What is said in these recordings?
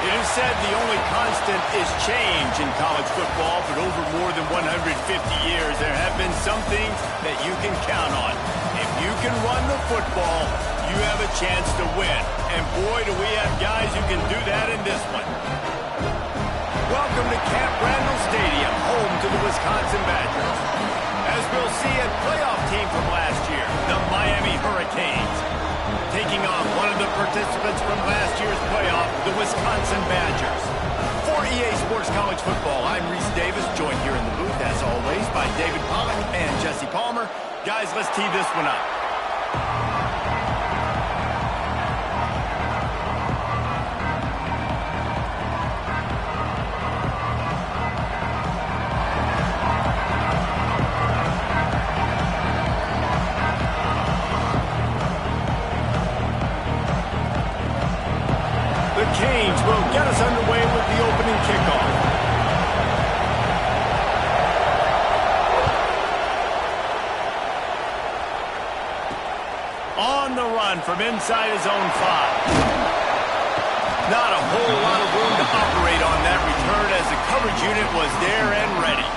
It is said the only constant is change in college football, but over more than 150 years, there have been some things that you can count on. If you can run the football, you have a chance to win. And boy, do we have guys who can do that in this one. Welcome to Camp Randall Stadium, home to the Wisconsin Badgers. As we'll see, a playoff team from last year, the Miami Hurricanes, taking on one of the participants from last year's playoff, the Wisconsin Badgers. For EA Sports College Football, I'm Reese Davis, joined here in the booth, as always, by David Pollock and Jesse Palmer. Guys, let's tee this one up. Canes will get us underway with the opening kickoff. On the run from inside his own 5. Not a whole lot of room to operate on that return as the coverage unit was there and ready.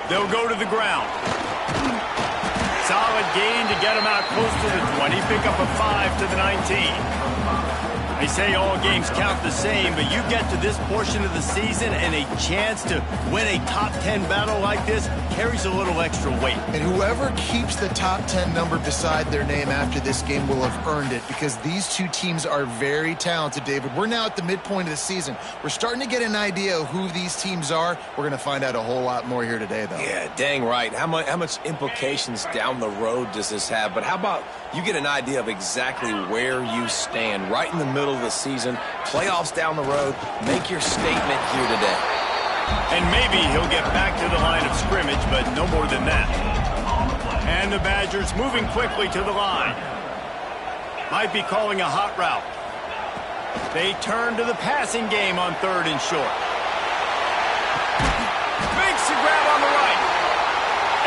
They'll go to the ground. Solid gain to get him out close to the 20. Pick up a 5 to the 19. They say all games count the same, but you get to this portion of the season and a chance to win a top 10 battle like this carries a little extra weight. And whoever keeps the top 10 number beside their name after this game will have earned it, because these two teams are very talented, David. We're now at the midpoint of the season. We're starting to get an idea of who these teams are. We're going to find out a whole lot more here today, though. Yeah, dang right. How much implications down the road does this have? But how about you get an idea of exactly where you stand right in the middle of the season, playoffs down the road, make your statement here today. And maybe he'll get back to the line of scrimmage, but no more than that. And the Badgers moving quickly to the line. Might be calling a hot route. They turn to the passing game on 3rd and short. Makes the grab on the right.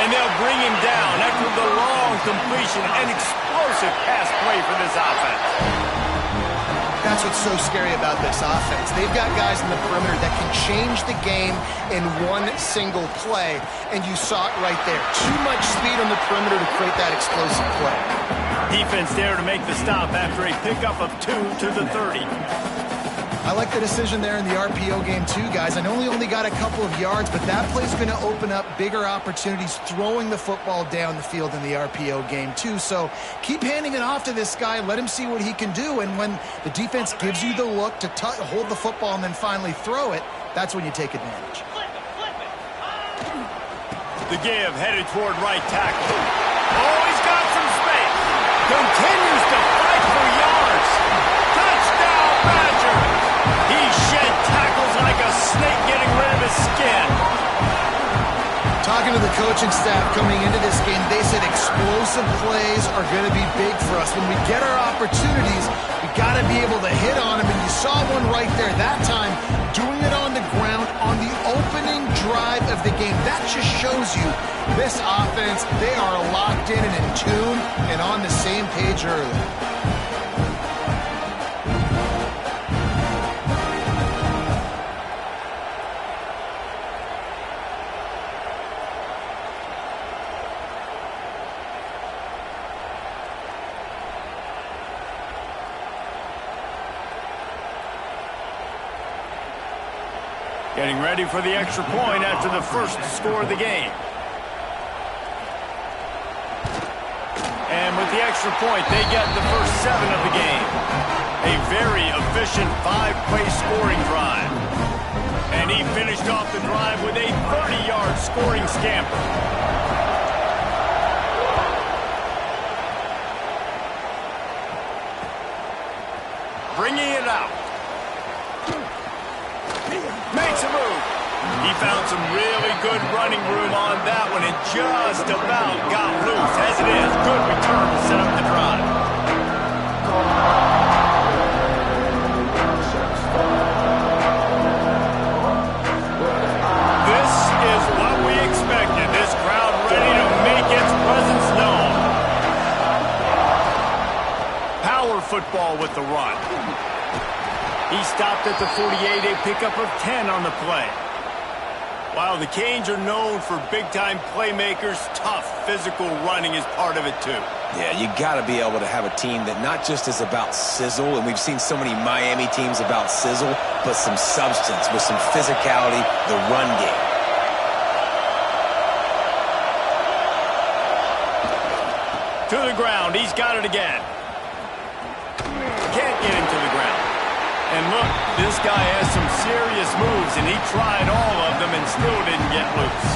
And they'll bring him down after the long completion and explosive pass play for this offense. That's what's so scary about this offense. They've got guys in the perimeter that can change the game in one single play, and you saw it right there. Too much speed on the perimeter to create that explosive play. Defense there to make the stop after a pickup of 2 to the 30. I like the decision there in the RPO game too, guys. I know he only got a couple of yards, but that play's going to open up bigger opportunities throwing the football down the field in the RPO game too. So keep handing it off to this guy. Let him see what he can do. And when the defense gives you the look to hold the football and then finally throw it, that's when you take advantage. The give headed toward right tackle. Oh, he's got some space. Continues to fight for yards. Touchdown, Badger. He shed tackles like a snake getting rid of his skin. Talking to the coaching staff coming into this game, they said explosive plays are going to be big for us. When we get our opportunities, we got to be able to hit on them. And you saw one right there that time, doing it on the ground on the opening drive of the game. That just shows you this offense, they are locked in and in tune and on the same page early. Getting ready for the extra point after the first score of the game. And with the extra point, they get the first 7 of the game. A very efficient 5-play scoring drive. And he finished off the drive with a 30-yard scoring scamper. Bringing it out. Makes a move. He found some really good running room on that one and just about got loose. As it is, good return to set up the drive. This is what we expected. This crowd ready to make its presence known. Power football with the run. He stopped at the 48, a pickup of 10 on the play. While the Canes are known for big-time playmakers, tough physical running is part of it too. Yeah, you got to be able to have a team that not just is about sizzle, and we've seen so many Miami teams about sizzle, but some substance with some physicality, the run game. To the ground, he's got it again. Can't get him to the ground. And look, this guy has some serious moves, and he tried all of them and still didn't get loose.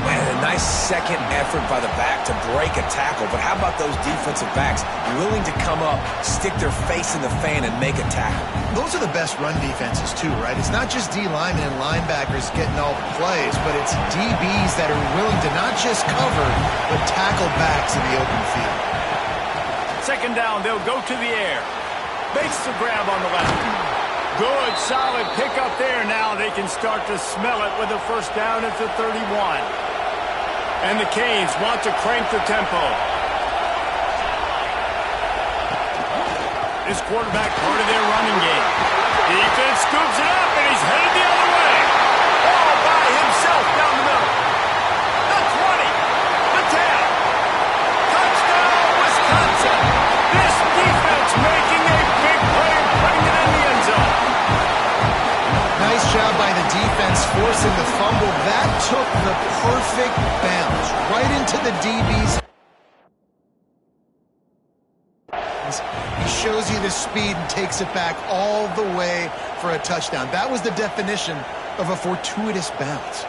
Man, a nice second effort by the back to break a tackle, but how about those defensive backs willing to come up, stick their face in the fan, and make a tackle? Those are the best run defenses too, right? It's not just D linemen and linebackers getting all the plays, but it's DBs that are willing to not just cover, but tackle backs in the open field. Second down, they'll go to the air. Makes the grab on the left. Good, solid pickup there. Now they can start to smell it with a first down at the 31. And the Canes want to crank the tempo. This quarterback part of their running game. Defense scoops it up, and he's headed the other way. All by himself down the middle. The 20. The 10. Touchdown, Wisconsin. This defense making a big play and putting it in the end zone. Nice job by the defense forcing the fumble. That took the perfect bounce right into the DB's. He shows you the speed and takes it back all the way for a touchdown. That was the definition of a fortuitous bounce.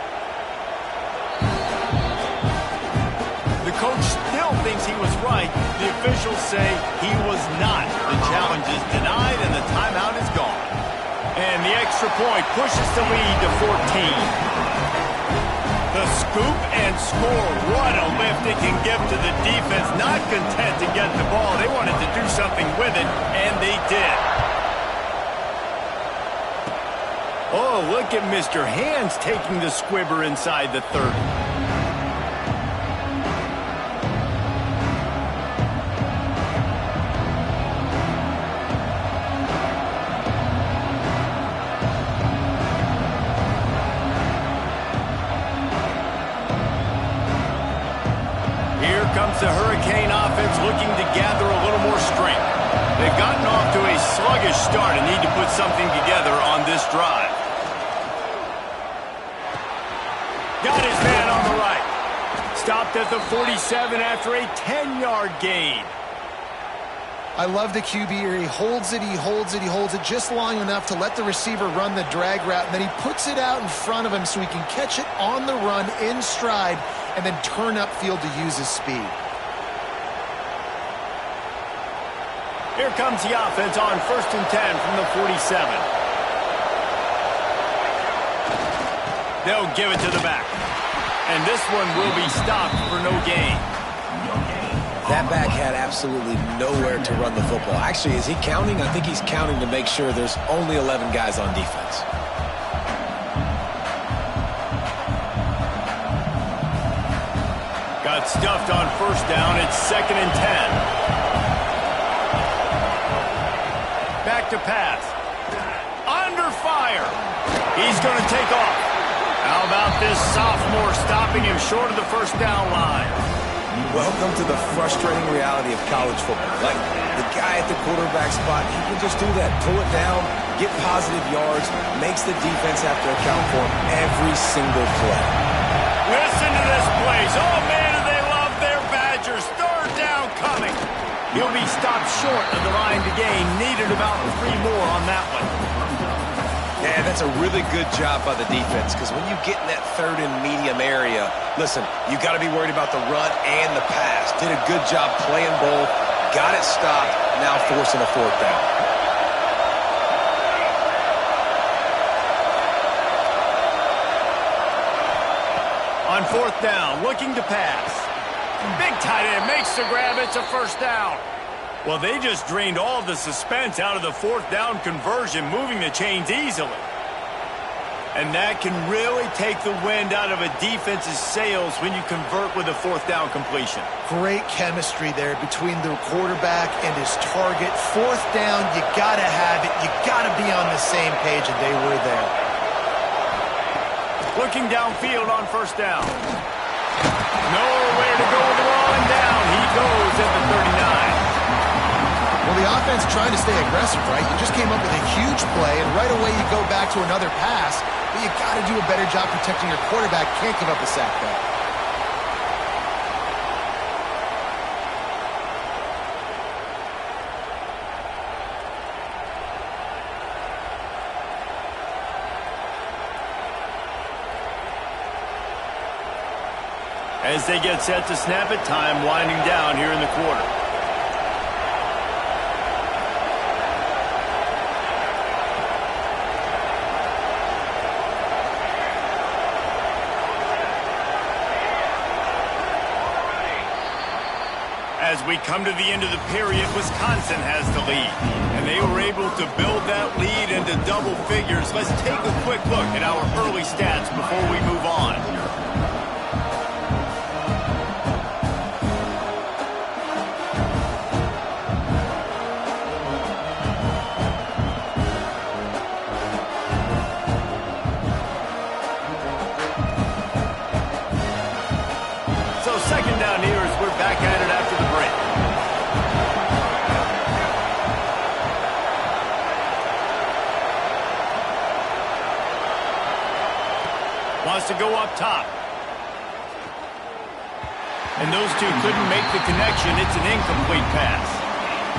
The coach still thinks he was right. The officials say he was not. The challenge is denied and the timeout is gone. And the extra point pushes the lead to 14. The scoop and score. What a lift it can give to the defense. Not content to get the ball. They wanted to do something with it, and they did. Oh, look at Mr. Hands taking the squibber inside the 30. The Hurricane offense looking to gather a little more strength. They've gotten off to a sluggish start and need to put something together on this drive. Got his man on the right. Stopped at the 47 after a 10-yard gain. I love the QB here. He holds it, he holds it, he holds it just long enough to let the receiver run the drag route, and then he puts it out in front of him so he can catch it on the run in stride and then turn upfield to use his speed. Here comes the offense on 1st and 10 from the 47. They'll give it to the back. And this one will be stopped for no gain. That back had absolutely nowhere to run the football. Actually, is he counting? I think he's counting to make sure there's only 11 guys on defense. Got stuffed on 1st down. It's 2nd and 10. Back to pass. Under fire. He's going to take off. How about this sophomore stopping him short of the 1st down line? Welcome to the frustrating reality of college football. Like, the guy at the quarterback spot, he can just do that. Pull it down, get positive yards, makes the defense have to account for him every single play. Listen to this place. Oh, man, do they love their Badgers. 3rd down coming. He'll be stopped short of the line to gain. Needed about 3 more on that one. Yeah, that's a really good job by the defense, because when you get in that 3rd and medium area, listen, you got to be worried about the run and the pass. Did a good job playing both, got it stopped, now forcing a 4th down. 4th down, looking to pass. Big tight end makes the grab. It's a 1st down. Well, they just drained all the suspense out of the 4th down conversion, moving the chains easily. And that can really take the wind out of a defense's sails when you convert with a 4th down completion. Great chemistry there between the quarterback and his target. 4th down, you got to have it. You got to be on the same page, and they were there. Looking downfield on 1st down. Nowhere to go with the ball, and down he goes at the 39. Well, the offense trying to stay aggressive, right? You just came up with a huge play, and right away you go back to another pass, but you got to do a better job protecting your quarterback. Can't give up a sack there. As they get set to snap it, time winding down here in the quarter. As we come to the end of the period, Wisconsin has the lead. And they were able to build that lead into double figures. Let's take a quick look at our early stats before we move on. So 2nd down here as we're back at it after the break. Wants to go up top. And those two couldn't make the connection. It's an incomplete pass.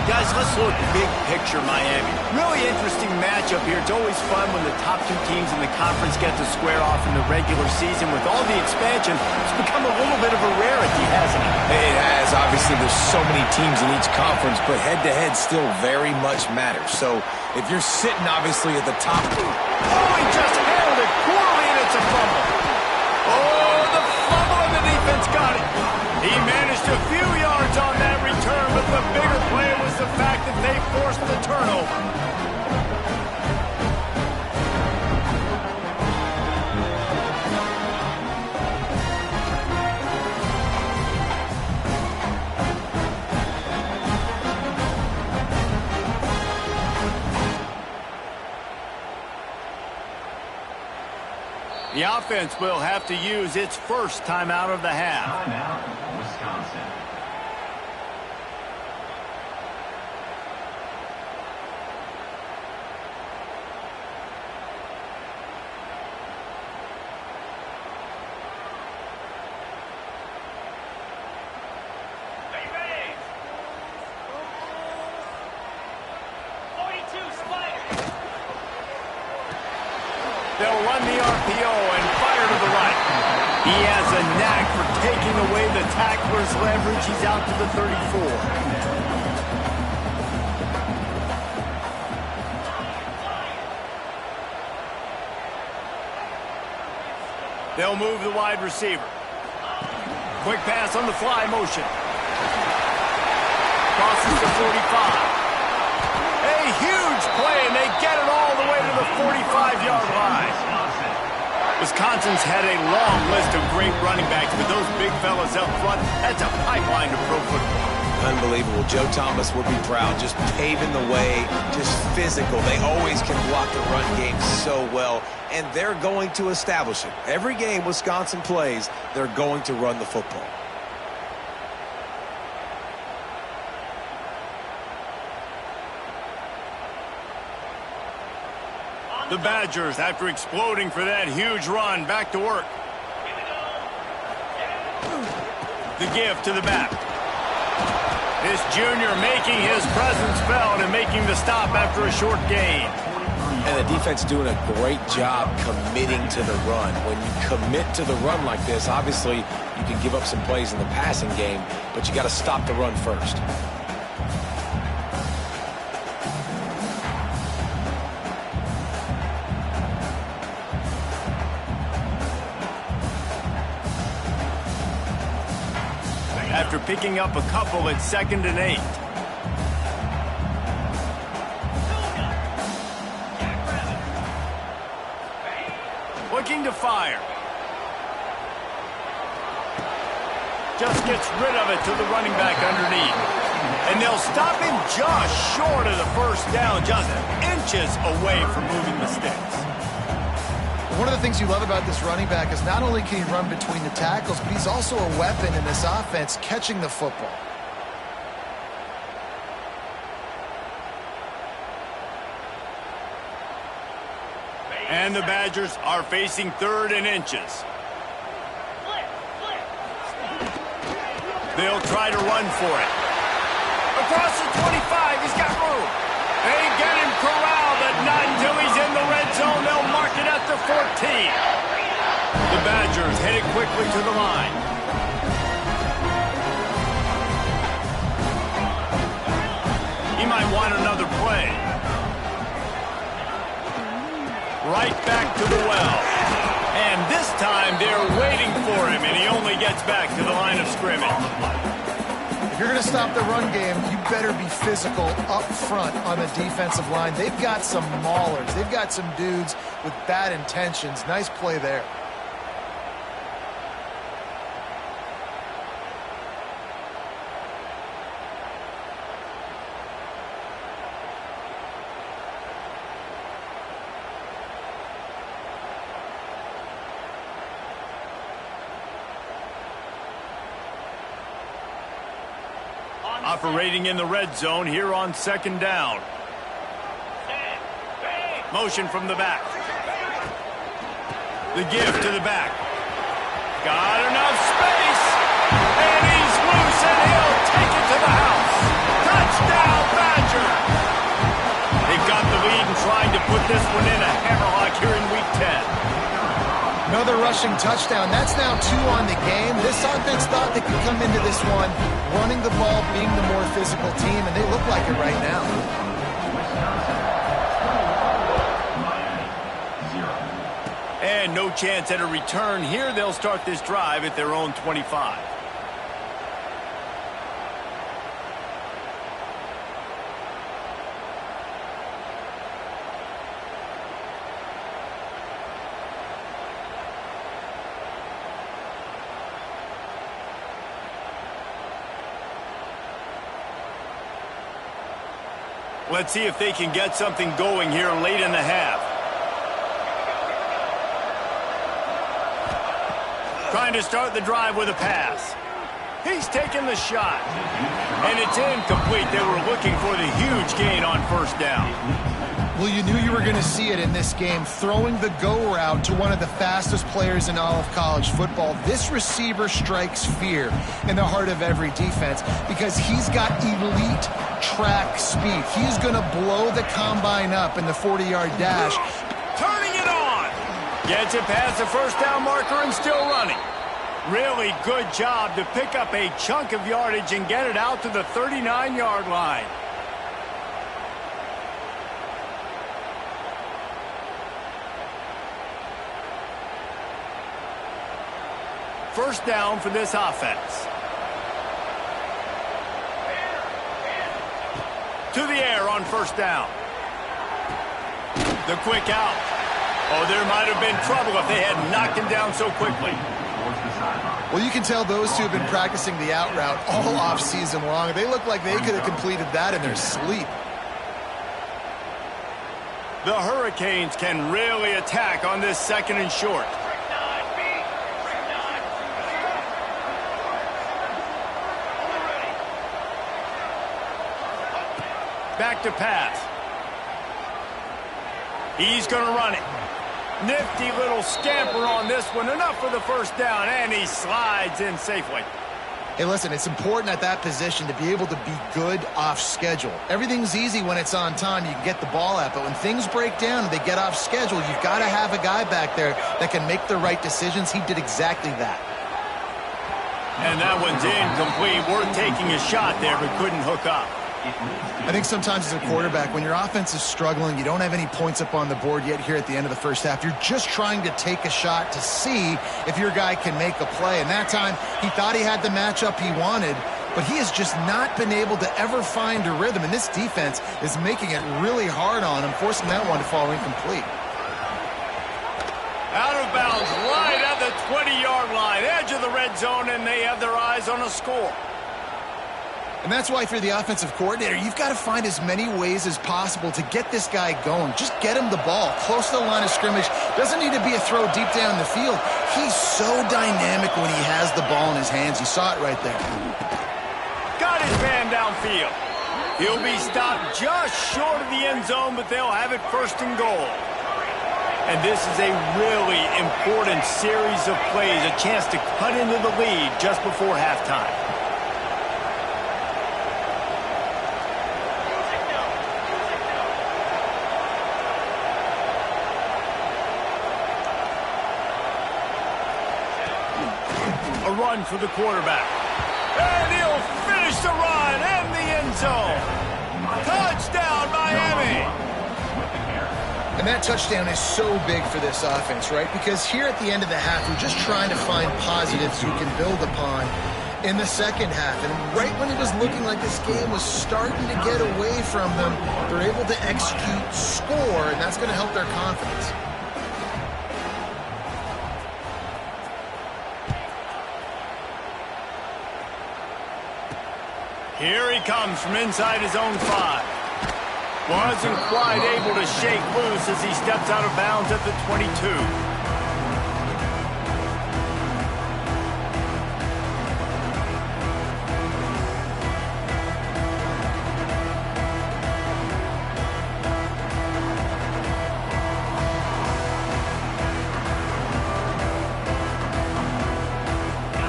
Guys, let's look big picture Miami. Really interesting matchup here. It's always fun when the top two teams in the conference get to square off in the regular season. With all the expansion, it's become a little bit of a rarity, hasn't it? It has. Obviously, there's so many teams in each conference, but head-to-head still very much matters. So if you're sitting, obviously, at the top. Oh, he just handled it poorly, and it's a fumble. Oh, the fumble, and the defense got it. He managed a few yards on that return, but the bigger play was the fact that they forced the turnover. The offense will have to use its first timeout of the half. Timeout, Wisconsin. They'll run the RPO and fire to the right. He has a knack for taking away the tackler's leverage. He's out to the 34. They'll move the wide receiver. Quick pass on the fly motion. Crosses the 45. A huge play, and they get it all the way to the 45-yard line. Wisconsin's had a long list of great running backs, but those big fellas up front, that's a pipeline to pro football. Unbelievable. Joe Thomas would be proud. Just paving the way, just physical. They always can block the run game so well, and they're going to establish it. Every game Wisconsin plays, they're going to run the football. The Badgers, after exploding for that huge run, back to work. The give to the back. This junior making his presence felt and making the stop after a short gain. And the defense doing a great job committing to the run. When you commit to the run like this, obviously you can give up some plays in the passing game, but you got to stop the run first. after picking up a couple at 2nd and 8. Looking to fire. Just gets rid of it to the running back underneath. And they'll stop him just short of the first down, just inches away from moving the sticks. One of the things you love about this running back is not only can he run between the tackles, but he's also a weapon in this offense, catching the football. And the Badgers are facing 3rd and inches. They'll try to run for it. Across the 25, he's got room. They get him corralled, but not until he's in the red zone. They'll mark it at the 14. The Badgers headed quickly to the line. He might want another play. Right back to the well. And this time they're waiting for him, and he only gets back to the line of scrimmage. If you're going to stop the run game, you better be physical up front on the defensive line. They've got some maulers. They've got some dudes with bad intentions. Nice play there. Operating in the red zone here on 2nd down. Motion from the back. The give to the back. Got enough space. And he's loose, and he'll take it to the house. Touchdown, Badger. They've got the lead and trying to put this one in a hammerlock here in Week 10. Another rushing touchdown. That's now 2 on the game. This offense thought they could come into this one running the ball, being the more physical team, and they look like it right now. And no chance at a return here. They'll start this drive at their own 25. Let's see if they can get something going here late in the half. Trying to start the drive with a pass. He's taking the shot. And it's incomplete. They were looking for the huge gain on 1st down. Well, you knew you were going to see it in this game, throwing the go route to one of the fastest players in all of college football. This receiver strikes fear in the heart of every defense because he's got elite track speed. He's going to blow the combine up in the 40-yard dash. Turning it on. Gets it past the 1st down marker and still running. Really good job to pick up a chunk of yardage and get it out to the 39-yard line. First down for this offense. To the air on 1st down. The quick out. Oh, there might have been trouble if they had knocked him down so quickly. Well, you can tell those two have been practicing the out route all off season long. They look like they could have completed that in their sleep. The Hurricanes can really attack on this 2nd and short. Back to pass. He's going to run it. Nifty little scamper on this one. Enough for the 1st down, and he slides in safely. Hey, listen, it's important at that position to be able to be good off schedule. Everything's easy when it's on time. You can get the ball out, but when things break down and they get off schedule, you've got to have a guy back there that can make the right decisions. He did exactly that. And that one's incomplete. Worth taking a shot there, but couldn't hook up. I think sometimes as a quarterback, when your offense is struggling, you don't have any points up on the board yet here at the end of the first half. You're just trying to take a shot to see if your guy can make a play. And that time, he thought he had the matchup he wanted, but he has just not been able to ever find a rhythm. And this defense is making it really hard on him, forcing that one to fall incomplete. Out of bounds, right at the 20-yard line, edge of the red zone, and they have their eyes on a score. And that's why if you're the offensive coordinator, you've got to find as many ways as possible to get this guy going. Just get him the ball close to the line of scrimmage. Doesn't need to be a throw deep down the field. He's so dynamic when he has the ball in his hands. You saw it right there. Got his man downfield. He'll be stopped just short of the end zone, but they'll have it first and goal. And this is a really important series of plays, a chance to cut into the lead just before halftime. A run for the quarterback. And he'll finish the run in the end zone. Touchdown, Miami. And that touchdown is so big for this offense, right? Because here at the end of the half, we're just trying to find positives you can build upon in the second half. And right when it was looking like this game was starting to get away from them, they're able to execute, score, and that's going to help their confidence. Here he comes from inside his own 5. Wasn't quite able to shake loose as he steps out of bounds at the 22.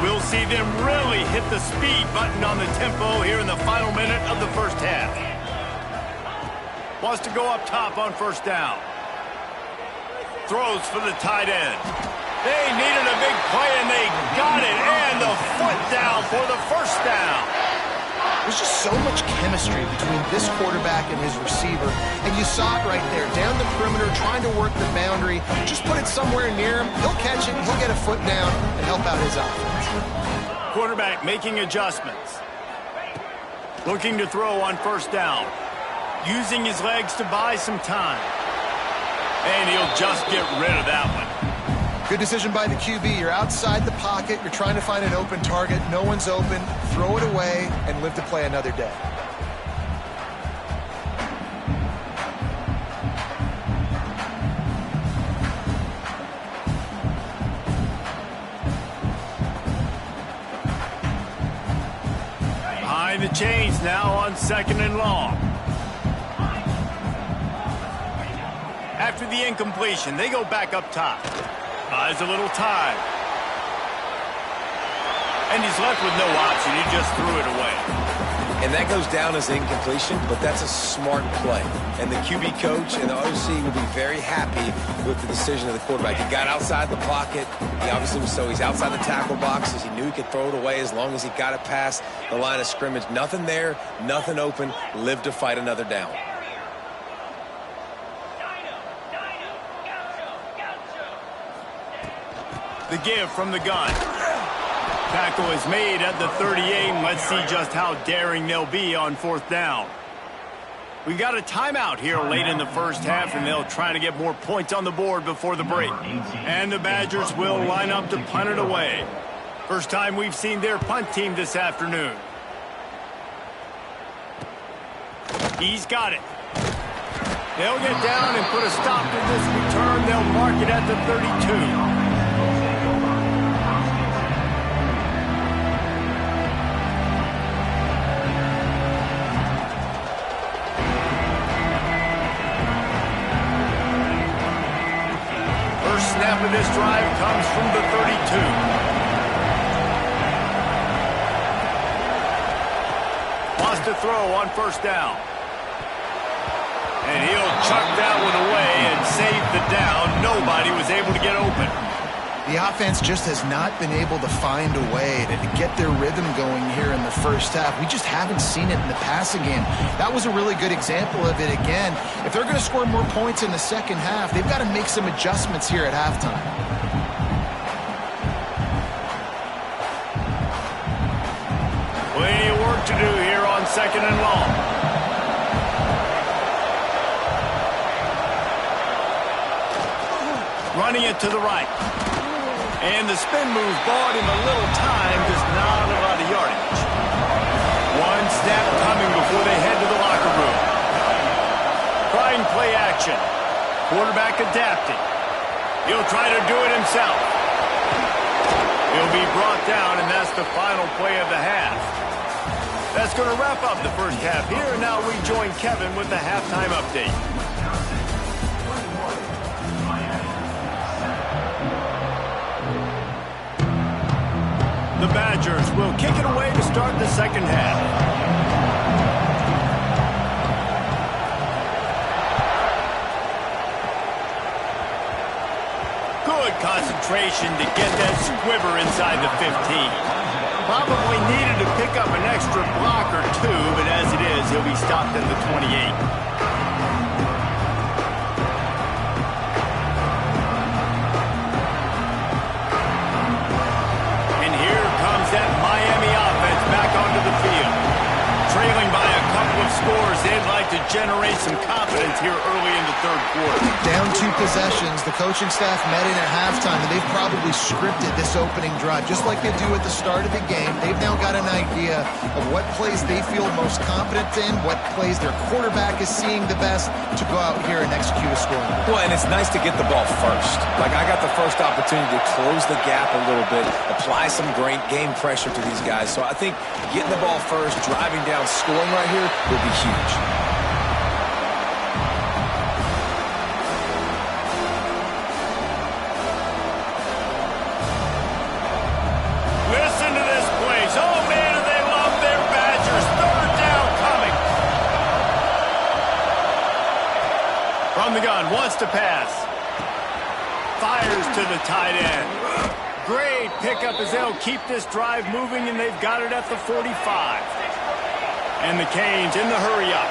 We'll see them really hit the speed button on the tempo here in the final minute of the first half. Wants to go up top on first down. Throws for the tight end. They needed a big play, and they got it. And the foot down for the first down. There's just so much chemistry between this quarterback and his receiver. And you saw it right there, down the perimeter, trying to work the boundary. Just put it somewhere near him. He'll catch it, he'll get a foot down, and help out his offense. Quarterback making adjustments. Looking to throw on first down. Using his legs to buy some time. And he'll just get rid of that one. Good decision by the QB. You're outside the pocket. You're trying to find an open target. No one's open. Throw it away and live to play another day. Behind the chains now on second and long. After the incompletion, they go back up top. Buys a little time. And he's left with no option. He just threw it away. And that goes down as incompletion, but that's a smart play. And the QB coach and the OC will be very happy with the decision of the quarterback. He got outside the pocket. He obviously was so he's outside the tackle boxes. He knew he could throw it away as long as he got it past the line of scrimmage. Nothing there, nothing open. Live to fight another down. The give from the gun. Tackle is made at the 38, and let's see just how daring they'll be on fourth down. We got a timeout here late in the first half, and they'll try to get more points on the board before the break. And the Badgers will line up to punt it away. First time we've seen their punt team this afternoon. He's got it. They'll get down and put a stop to this return. They'll mark it at the 32. First snap of this drive comes from the 32. Wants to throw on first down. And he'll chuck that one away and save the down. Nobody was able to get open. The offense just has not been able to find a way to get their rhythm going here in the first half. We just haven't seen it in the passing game. That was a really good example of it again. If they're going to score more points in the second half, they've got to make some adjustments here at halftime. Plenty of work to do here on 2nd and long. Running it to the right. And the spin move bought him a little time, just not a lot of yardage. One snap coming before they head to the locker room. Trying play action. Quarterback adapting. He'll try to do it himself. He'll be brought down, and that's the final play of the half. That's going to wrap up the first half here. Now we join Kevin with the halftime update. The Badgers will kick it away to start the second half. Good concentration to get that squiver inside the 15. Probably needed to pick up an extra block or two, but as it is, he'll be stopped at the 28. That Miami offense back onto the field. Trailing by a couple of scores, they'd like to generate some confidence here early in the third quarter. Down 2 possessions, the coaching staff met in at halftime, and they've probably scripted this opening drive, just like they do at the start of the game. They've now got an idea of what plays they feel most confident in, what plays their quarterback is seeing the best to go out here and execute a scoring. Well, and it's nice to get the ball first. Like, I got the first opportunity to close the gap a little bit, apply some great game pressure to these guys. So I think getting the ball first, driving down, scoring right here will be huge. Listen to this place. Oh, man, do they love their Badgers. Third down coming. From the gun, wants to pass. Fires to the tight end. Great pickup as they'll keep this drive moving, and they've got it at the 45. And the Canes in the hurry-up.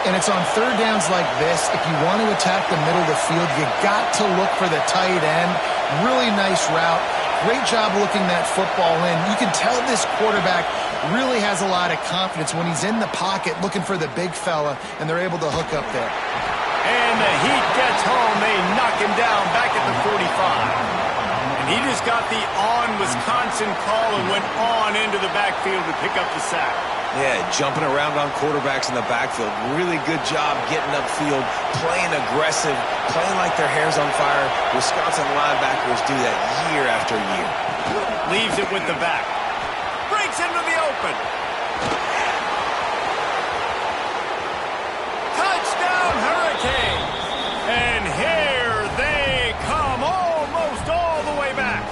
And it's on third downs like this. If you want to attack the middle of the field, you got to look for the tight end. Really nice route. Great job looking that football in. You can tell this quarterback really has a lot of confidence when he's in the pocket looking for the big fella, and they're able to hook up there. And the heat gets home. They knock him down back at the 45. And he just got the on-Wisconsin call and went on into the backfield to pick up the sack. Yeah, jumping around on quarterbacks in the backfield. Really good job getting upfield, playing aggressive, playing like their hair's on fire. Wisconsin linebackers do that year after year. Leaves it with the back. Breaks into the open. Touchdown, Hurricanes! And here they come, almost all the way back.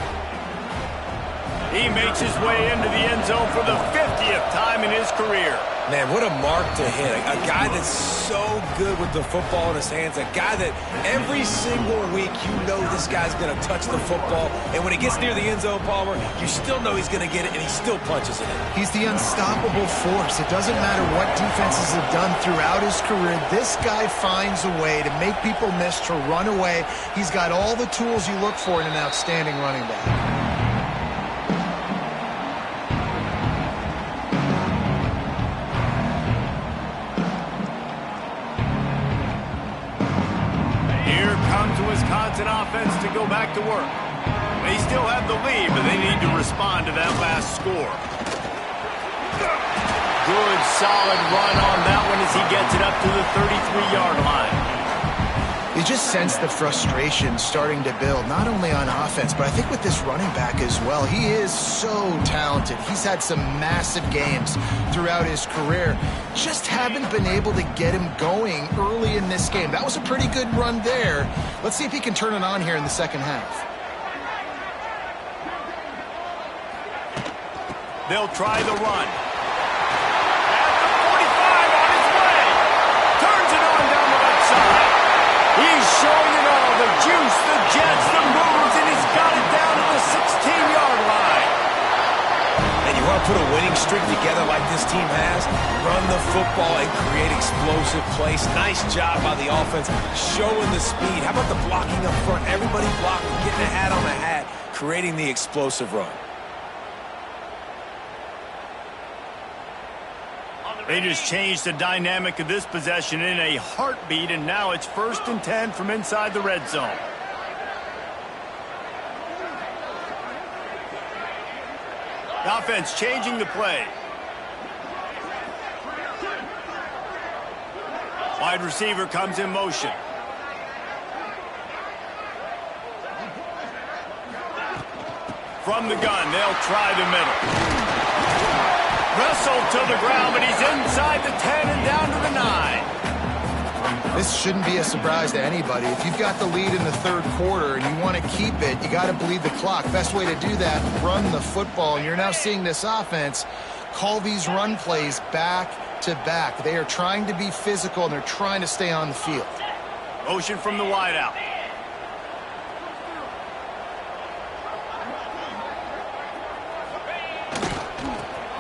He makes his way into the end zone for the 50th time in his career. Man, what a mark to hit. A guy that's so good with the football in his hands. A guy that every single week you know this guy's going to touch the football. And when he gets near the end zone, Palmer, you still know he's going to get it, and he still punches it in. He's the unstoppable force. It doesn't matter what defenses have done throughout his career. This guy finds a way to make people miss, to run away. He's got all the tools you look for in an outstanding running back. Wisconsin offense to go back to work. They still have the lead, but they need to respond to that last score. Good, solid run on that one as he gets it up to the 33-yard line. You just sense the frustration starting to build, not only on offense, but I think with this running back as well. He is so talented. He's had some massive games throughout his career. Just haven't been able to get him going early in this game. That was a pretty good run there. Let's see if he can turn it on here in the second half. They'll try the run. At the 45 on his way. Turns it on down the left side. He's showing it all, the juice, the jets, the moves, and he's got it team has, run the football and create explosive plays. Nice job by the offense, showing the speed. How about the blocking up front? Everybody blocking, getting a hat on a hat, creating the explosive run. They just changed the dynamic of this possession in a heartbeat, and now it's 1st and 10 from inside the red zone. The offense changing the play. Wide receiver comes in motion. From the gun, they'll try the middle. Wrestled to the ground, but he's inside the 10 and down to the 9. This shouldn't be a surprise to anybody. If you've got the lead in the third quarter and you want to keep it, you got to bleed the clock. Best way to do that, run the football. And you're now seeing this offense call these run plays back to back. They are trying to be physical, and they're trying to stay on the field. Motion from the wideout.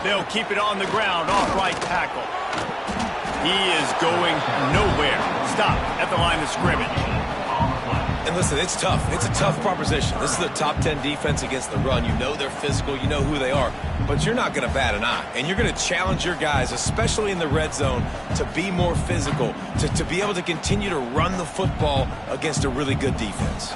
They'll keep it on the ground, off right tackle. He is going nowhere. Stop at the line of scrimmage. And listen, it's tough. It's a tough proposition. This is the top 10 defense against the run. You know they're physical. You know who they are. But you're not going to bat an eye. And you're going to challenge your guys, especially in the red zone, to be more physical, to be able to continue to run the football against a really good defense.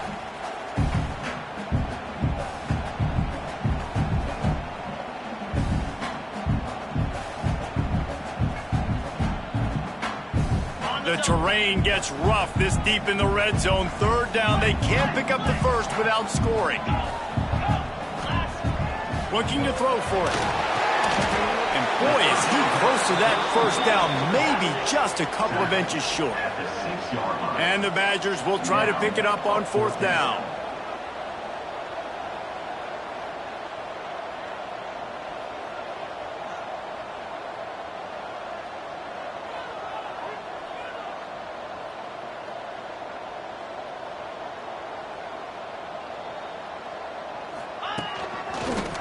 The terrain gets rough this deep in the red zone. 3rd down. They can't pick up the first without scoring. Looking to throw for it. And boy, is he close to that 1st down. Maybe just a couple of inches short. And the Badgers will try to pick it up on 4th down.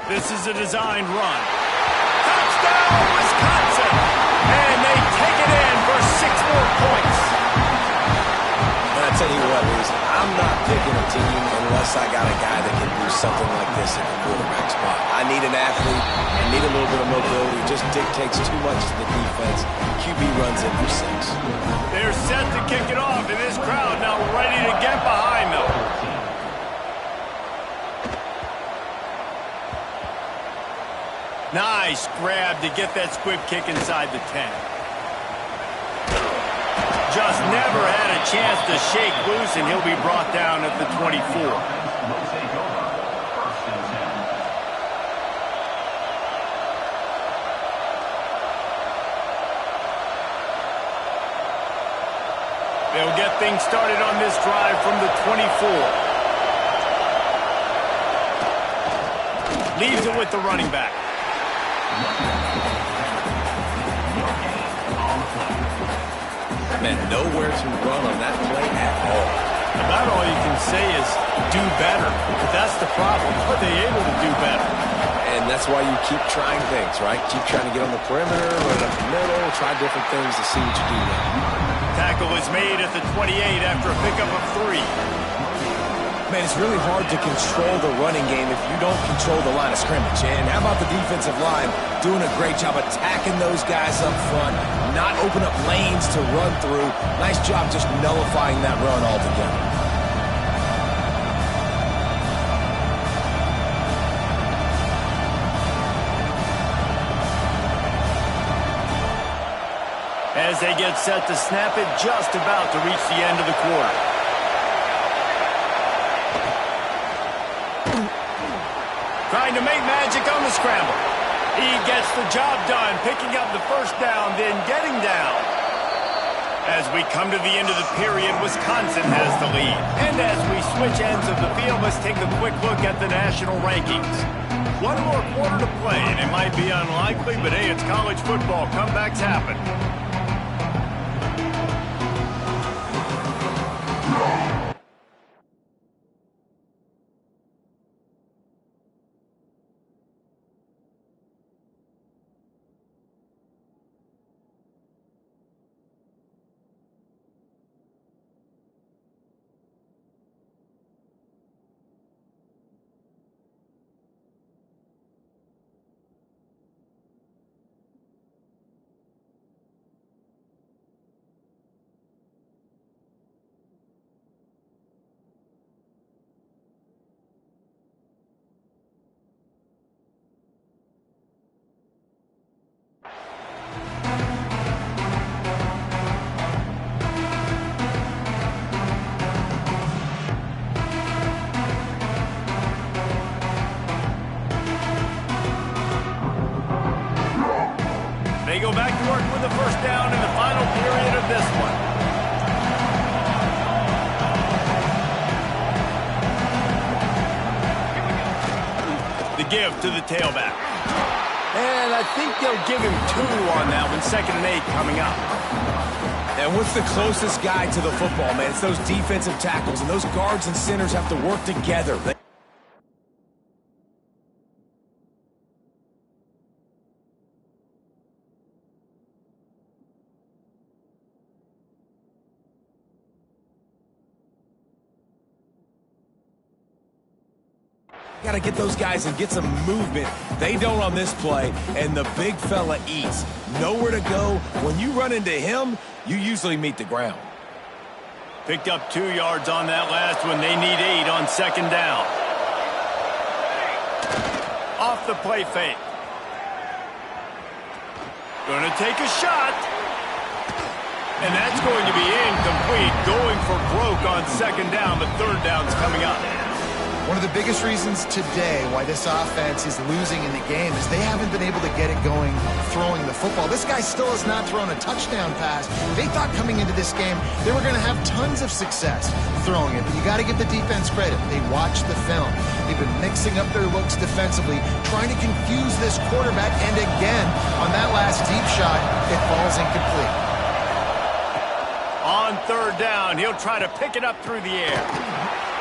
This is a designed run. Touchdown, Wisconsin! And they take it in for 6 more points. And I tell you what, Reese, I'm not picking a team unless I got a guy that can do something like this at the quarterback spot. I need an athlete. I need a little bit of mobility. It just dictates too much to the defense. QB runs in for 6. They're set to kick it off, and this crowd now ready to get behind them. Nice grab to get that squib kick inside the 10. Just never had a chance to shake loose, and he'll be brought down at the 24. They'll get things started on this drive from the 24. Leaves it with the running back. Man, nowhere to run on that play at all. About all you can say is do better. But that's the problem. Are they able to do better? And that's why you keep trying things, right? Keep trying to get on the perimeter, run it up the middle, try different things to see what you do now. Tackle is made at the 28 after a pickup of 3. Man, it's really hard to control the running game if you don't control the line of scrimmage. And how about the defensive line doing a great job attacking those guys up front, not open up lanes to run through. Nice job just nullifying that run altogether. As they get set to snap it, just about to reach the end of the quarter. Trying to make magic on the scramble. He gets the job done, picking up the 1st down, then getting down. As we come to the end of the period, Wisconsin has the lead. And as we switch ends of the field, let's take a quick look at the national rankings. 1 more quarter to play, and it might be unlikely, but hey, it's college football. Comebacks happen. first down in the final period of this one. The give to the tailback. And I think they'll give him 2 on that one. 2nd and 8 coming up. And what's the closest guy to the football, man? It's those defensive tackles, and those guards and centers have to work together. Got to get those guys and get some movement. They don't on this play, and the big fella eats. Nowhere to go. When you run into him, you usually meet the ground. Picked up 2 yards on that last one. They need 8 on 2nd down. Off the play fake. Gonna take a shot. And that's going to be incomplete. Going for broke on 2nd down, but 3rd down's coming up. One of the biggest reasons today why this offense is losing in the game is they haven't been able to get it going throwing the football. This guy still has not thrown a touchdown pass. They thought coming into this game they were going to have tons of success throwing it, but you got to give the defense credit. They watched the film. They've been mixing up their looks defensively, trying to confuse this quarterback, and again, on that last deep shot, it falls incomplete. On 3rd down, he'll try to pick it up through the air.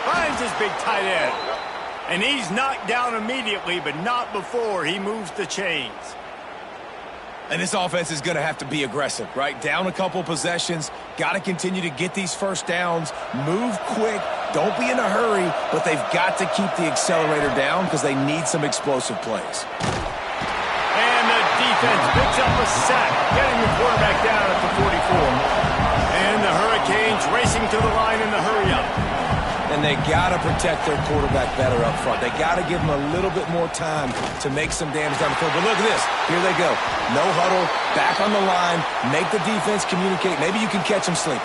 Finds his big tight end. And he's knocked down immediately, but not before he moves the chains. And this offense is going to have to be aggressive, right? Down a couple possessions. Got to continue to get these first downs. Move quick. Don't be in a hurry, but they've got to keep the accelerator down because they need some explosive plays. And the defense picks up a sack, getting the quarterback down at the 44. And the Hurricanes racing to the line in the hurry-up. And they got to protect their quarterback better up front. They got to give him a little bit more time to make some damage down the field. But look at this. Here they go. No huddle, back on the line, make the defense communicate. Maybe you can catch them sleeping.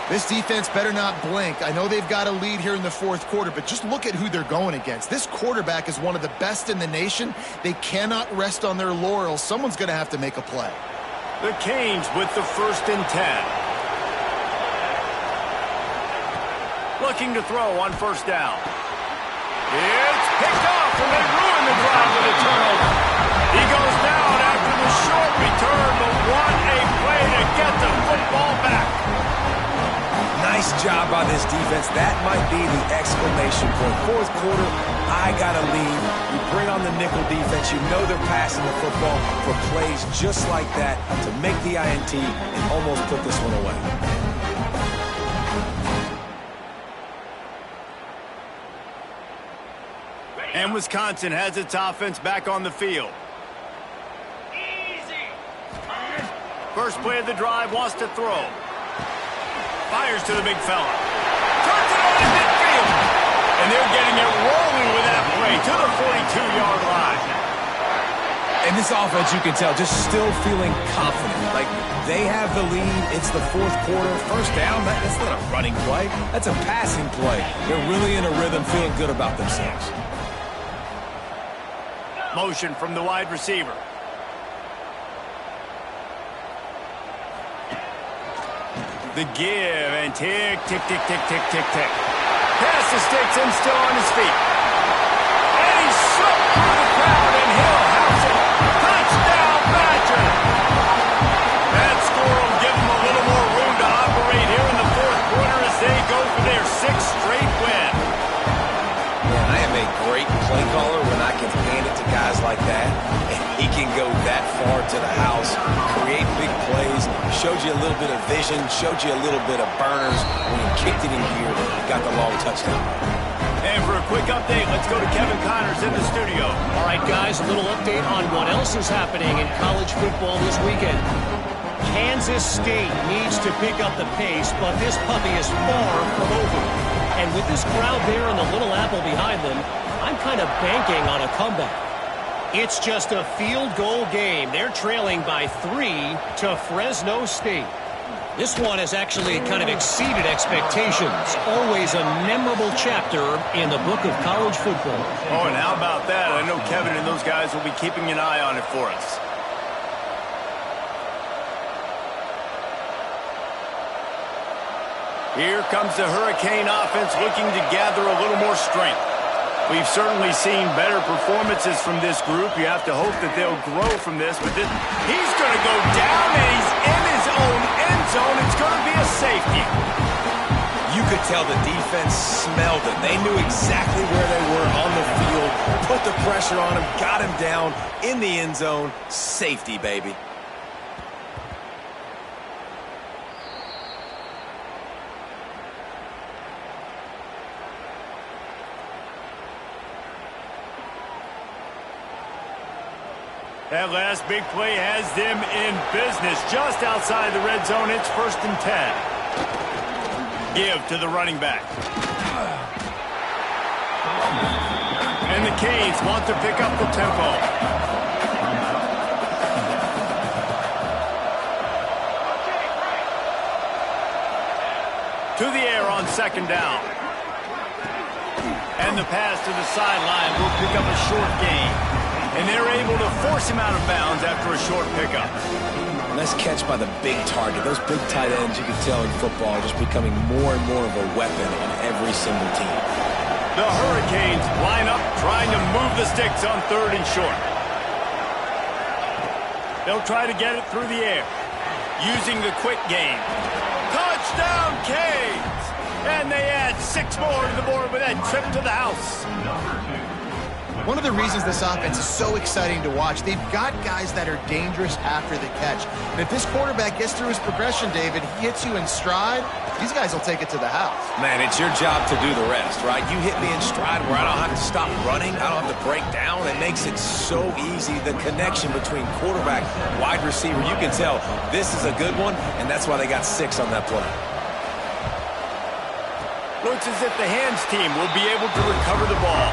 This defense better not blink. I know they've got a lead here in the 4th quarter, but just look at who they're going against. This quarterback is one of the best in the nation. They cannot rest on their laurels. Someone's going to have to make a play. The Canes with the 1st and 10. Looking to throw on 1st down. It's picked off, and they ruin the drive with a turnover. He goes down after the short return, but what a play to get the football back. Nice job by this defense. That might be the exclamation point. 4th quarter, I got to lead. You bring on the nickel defense. You know they're passing the football for plays just like that to make the INT and almost put this one away. And Wisconsin has its offense back on the field. First play of the drive, wants to throw. Fires to the big fella. Turns it on in midfield. And they're getting it rolling with that play to the 42-yard line. And this offense, you can tell, just still feeling confident. Like, they have the lead. It's the 4th quarter. 1st down, that's not a running play. That's a passing play. They're really in a rhythm, feeling good about themselves. Motion from the wide receiver. The give, and tick, tick, tick, tick, tick, tick, tick. Pass the sticks and still on his feet. And he's slipped through the crowd, and he'll house it. Touchdown, Badger! That score will give them a little more room to operate here in the 4th quarter as they go for their 6th straight win. Man, I am a great play caller when I can hand it to guys like that. And he can go that far to the house, create big plays, showed you a little bit of vision, showed you a little bit of burners when he kicked it in gear, got the long touchdown. And for a quick update, let's go to Kevin Connors in the studio. All right, guys, a little update on what else is happening in college football this weekend. Kansas State needs to pick up the pace, but this puppy is far from over. And with this crowd there and the Little Apple behind them, I'm kind of banking on a comeback. It's just a field goal game. They're trailing by 3 to Fresno State. This one has actually kind of exceeded expectations. Always a memorable chapter in the book of college football. Oh, and how about that? I know Kevin and those guys will be keeping an eye on it for us. Here comes the Hurricane offense looking to gather a little more strength. We've certainly seen better performances from this group. You have to hope that they'll grow from this. But he's going to go down, and he's in his own end zone. It's going to be a safety. You could tell the defense smelled it. They knew exactly where they were on the field, put the pressure on him, got him down in the end zone. Safety, baby. That last big play has them in business just outside the red zone. It's 1st and 10. Give to the running back. And the Canes want to pick up the tempo. To the air on 2nd down. And the pass to the sideline will pick up a short gain. And they're able to force him out of bounds after a short pickup. Nice catch by the big target. Those big tight ends, you can tell in football, are just becoming more and more of a weapon on every single team. The Hurricanes line up, trying to move the sticks on 3rd and short. They'll try to get it through the air, using the quick game. Touchdown, Canes! And they add 6 more to the board with that trip to the house. One of the reasons this offense is so exciting to watch, they've got guys that are dangerous after the catch. And if this quarterback gets through his progression, David, he hits you in stride, these guys will take it to the house. Man, it's your job to do the rest, right? You hit me in stride where I don't have to stop running. I don't have to break down. It makes it so easy. The connection between quarterback, wide receiver, you can tell this is a good one, and that's why they got 6 on that play. Looks as if the hands team will be able to recover the ball.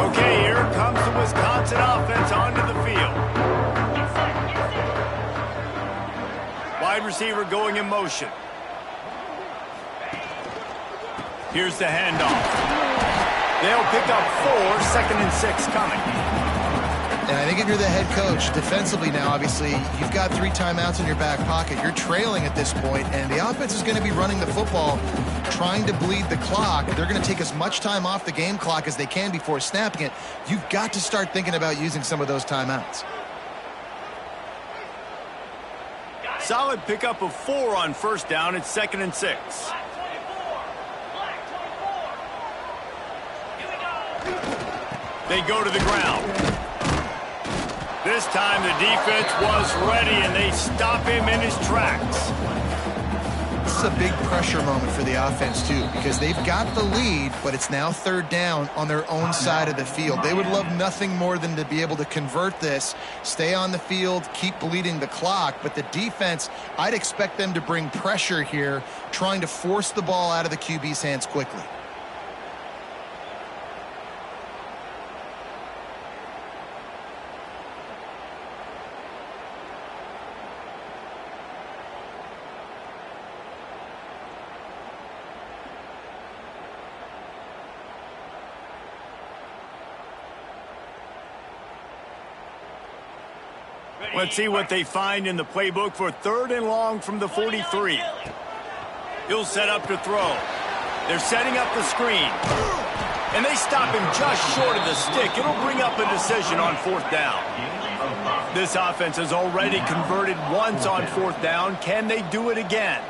Okay, here comes the Wisconsin offense onto the field. Wide receiver going in motion. Here's the handoff. They'll pick up 4, 2nd and 6 coming. And I think if you're the head coach, defensively now, obviously, you've got 3 timeouts in your back pocket. You're trailing at this point, and the offense is going to be running the football, trying to bleed the clock. They're going to take as much time off the game clock as they can before snapping it. You've got to start thinking about using some of those timeouts. Solid pickup of 4 on 1st down. It's 2nd and 6. They go to the ground. This time the defense was ready, and they stop him in his tracks. This is a big pressure moment for the offense, too, because they've got the lead, but it's now 3rd down on their own side of the field. They would love nothing more than to be able to convert this, stay on the field, keep bleeding the clock. But the defense, I'd expect them to bring pressure here, trying to force the ball out of the QB's hands quickly. Let's see what they find in the playbook for 3rd and long from the 43. He'll set up to throw. They're setting up the screen. And they stop him just short of the stick. It'll bring up a decision on 4th down. This offense has already converted once on 4th down. Can they do it again?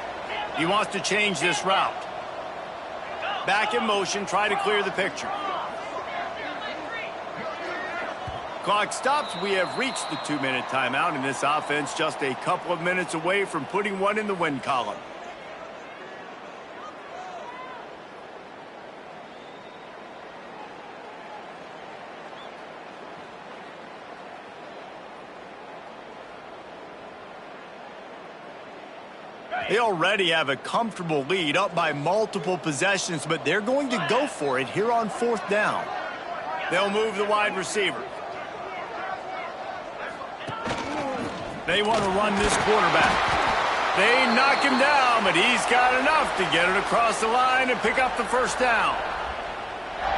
He wants to change this route. Back in motion, try to clear the picture. Clock stops. We have reached the 2-minute timeout, and this offense just a couple of minutes away from putting one in the win column. They already have a comfortable lead, up by multiple possessions, but they're going to go for it here on 4th down. They'll move the wide receiver. They want to run this quarterback. They knock him down, but he's got enough to get it across the line and pick up the 1st down.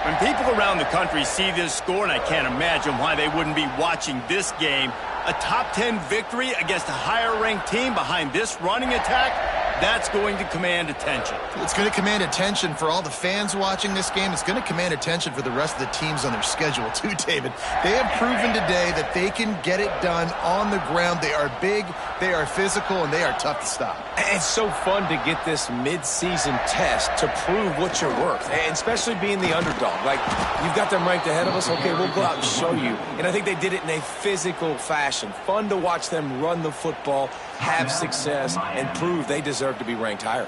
When people around the country see this score, and I can't imagine why they wouldn't be watching this game, a top 10 victory against a higher-ranked team behind this running attack, that's going to command attention. It's going to command attention for all the fans watching this game. It's going to command attention for the rest of the teams on their schedule too, David. They have proven today that they can get it done on the ground. They are big, they are physical, and they are tough to stop. It's so fun to get this mid-season test to prove what you're worth, and especially being the underdog. Like, you've got them ranked ahead of us, okay, we'll go out and show you. And I think they did it in a physical fashion. Fun to watch them run the football, have success, and prove they deserve to be ranked higher.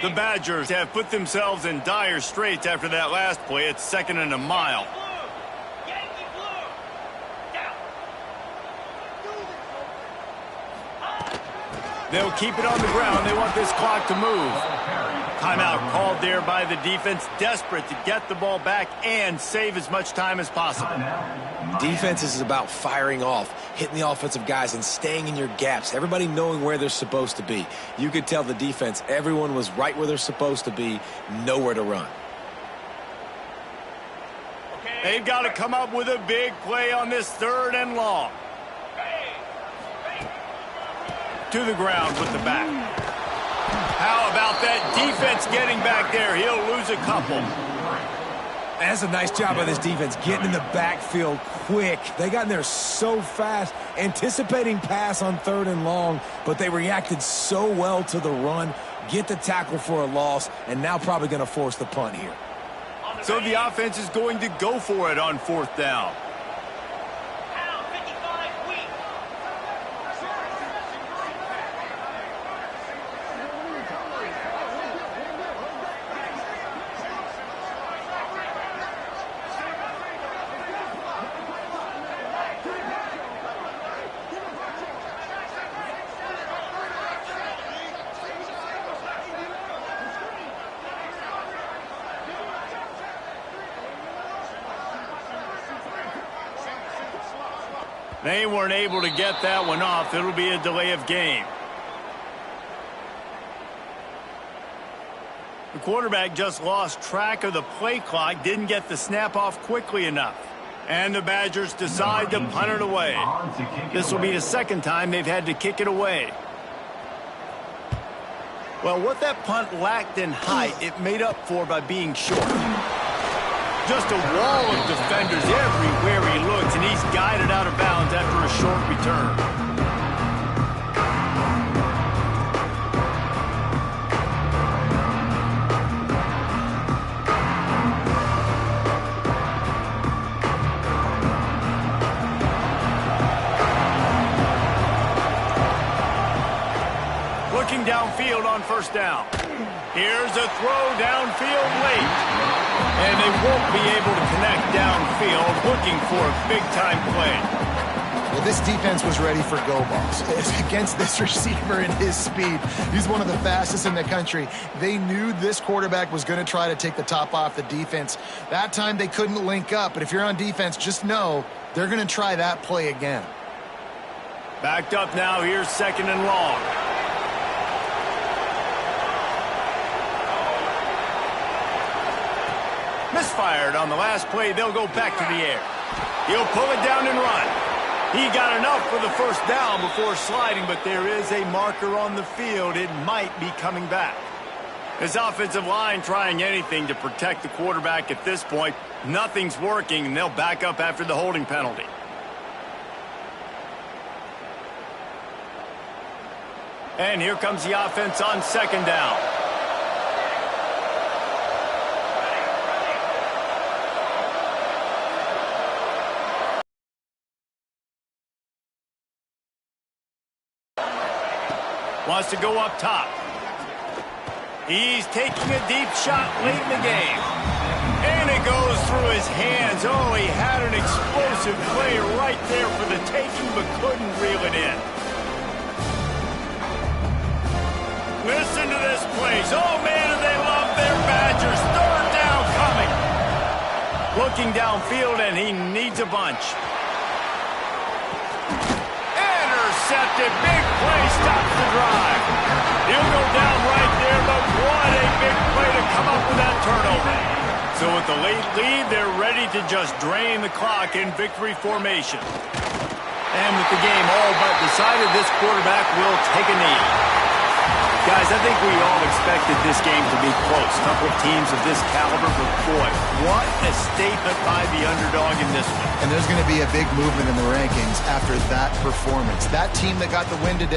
The Badgers have put themselves in dire straits after that last play. It's 2nd and a mile. They'll keep it on the ground. They want this clock to move. Timeout called there by the defense, desperate to get the ball back and save as much time as possible. Defense is about firing off, hitting the offensive guys, and staying in your gaps. Everybody knowing where they're supposed to be. You could tell the defense, everyone was right where they're supposed to be, nowhere to run. They've got to come up with a big play on this 3rd and long. To the ground with the back. How about that defense getting back there? He'll lose a couple. That's a nice job by this defense, getting in the backfield quick. They got in there so fast, anticipating pass on 3rd and long, but they reacted so well to the run, get the tackle for a loss, and now probably going to force the punt here. So the offense is going to go for it on 4th down. They weren't able to get that one off. It'll be a delay of game. The quarterback just lost track of the play clock, didn't get the snap off quickly enough. And the Badgers decide to punt it away. This will be the 2nd time they've had to kick it away. Well, what that punt lacked in height, it made up for by being short. Just a wall of defenders everywhere he looks, and he's guided out of bounds after a short return. Looking downfield on 1st down. Here's a throw downfield late. And they won't be able to connect downfield, looking for a big-time play. Well, this defense was ready for go balls. Against this receiver and his speed, he's one of the fastest in the country. They knew this quarterback was going to try to take the top off the defense. That time they couldn't link up, but if you're on defense, just know they're going to try that play again. Backed up now, here's 2nd and long. Misfired on the last play. They'll go back to the air. He'll pull it down and run. He got enough for the 1st down before sliding, but there is a marker on the field. It might be coming back. His offensive line trying anything to protect the quarterback at this point. Nothing's working, and they'll back up after the holding penalty. And here comes the offense on 2nd down. Wants to go up top. He's taking a deep shot late in the game. And it goes through his hands. Oh, he had an explosive play right there for the taking, but couldn't reel it in. Listen to this place. Oh, man, do they love their Badgers. 3rd down coming. looking downfield, and he needs a bunch. Intercepted. Big play stops the drive. He'll go down right there, but what a big play to come up with that turnover. So with the late lead, they're ready to just drain the clock in victory formation. And with the game all but decided, this quarterback will take a knee. Guys, I think we all expected this game to be close. A couple of teams of this caliber, but boy, what a statement by the underdog in this one. And there's going to be a big movement in the rankings after that performance. That team that got the win today